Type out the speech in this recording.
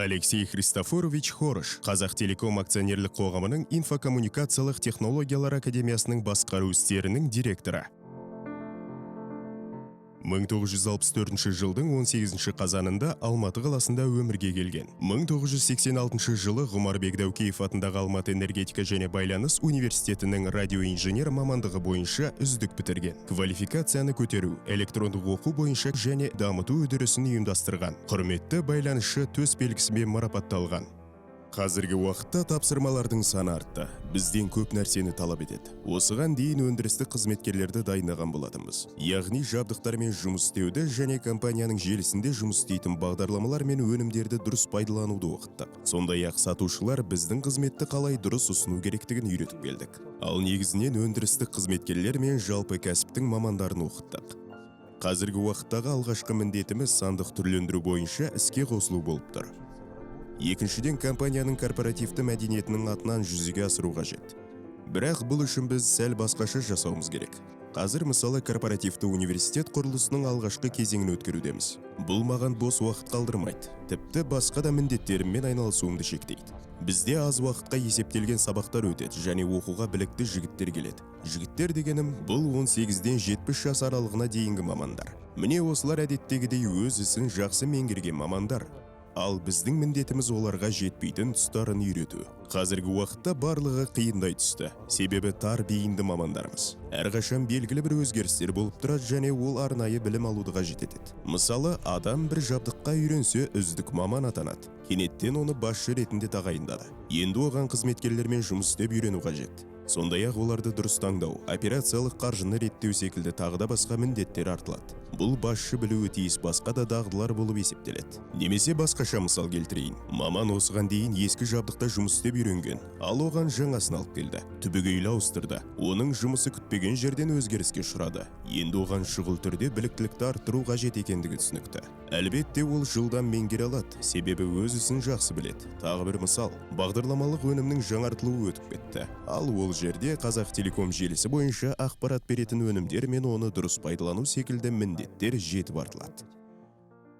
Алексей Христофорович Хорош, Қазақтелеком акционерлік қоғамының инфокоммуникациялық технологиялар академиясының басқару істерінің директоры. 1964 жылдың 18 қазанында Алматы қаласында өмірге келген. 1986 жылы Ғұмарбек Дәукеев атындағы Алматы энергетика және байланыс университетінің радиоинженер мамандығы бойынша үздік бітірген. Квалификацияны көтеру, электрондық оқу бойынша және дамыту үдерісін ұйымдастырған. Құрметті байланысшы төс белгісімен марапатталған. Қазіргі уақытта тапсырмалардың саны артты. Бізден көп нәрсені талап етеді. Осыған дейін өндірістік қызметкерлерді дайындаған болатынбыз. Яғни жабдықтармен жұмыс істеуді және компанияның желісінде жұмыс істейтін бағдарламалар мен өнімдерді дұрыс пайдалануды оқыттық. Сондай-ақ сатушылар біздің қызметті қалай дұрыс ұсыну керектігін үйретіп келдік. Ал негізінен өндірістік қызметкерлер мен жалпы кәсіптің мамандарын оқыттық. Қазіргі уақыттағы алғашқы міндетіміз сандық түрлендіру бойынша іске қосылу болып тұр. Екіншіден, компанияның корпоративті мәдениетінің атынан жүзеге асыру қажет. Бірақ бұл үшін біз сәл басқаша жасауымыз керек. Қазір мысалы корпоративті университет құрылысының алғашқы кезеңін өткерудеміз. Бұл маған бос уақыт қалдырмайды. Тіпті басқа да міндеттеріммен айналысуымды шектейді. Бізде аз уақытқа есептелген сабақтар өтеді және оқуға білікті жігіттер келеді. Жігіттер дегенім бұл 18-ден 70 жас аралығына дейінгі мамандар. Міне осылар әдеттегідей өз ісін жақсы меңгерген мамандар. Ал біздің міндетіміз оларға жетпейтін тұстарын үйрету. Қазіргі уақытта барлығы қиындай түсті. Себебі тар бейінді мамандарымыз. Әрқашан белгілі бір өзгерістер болып тұрады және ол арнайы білім алуды қажет етеді. Мысалы, адам бір жабдыққа үйренсе үздік маман атанады. Кенеттен оны басшы ретінде тағайындады. Енді оған қызметкерлермен жұмыс істеп үйрену қажет. Сондай-ақ оларды дұрыс таңдау, операциялық қаржыны реттеу секілді тағы да басқа міндеттер артылады. Бұл басшы білуі тиіс басқа да дағдылар болып есептеледі. Немесе басқаша мысал келтірейін. Маман осыған дейін ескі жабдықта жұмыс істеп үйренген, ал оған жаңасын алып келді. Түбегейлі ауыстырды. Оның жұмысы күтпеген жерден өзгеріске ұшырады. Енді оған шұғыл түрде біліктілікті арттыру қажет екендігі түсінікті. Әлбетте ол жылдан меңгере алады, себебі өз ісін жақсы біледі. Тағы бір мысал, бағдарламалық өнімнің жаңартылуы өтіп кетті. Ал ол жерде Қазақтелеком желісі бойынша ақпарат беретін өнімдер мен оны дұрыс пайдалану секілді міндеттер жетіп артылады.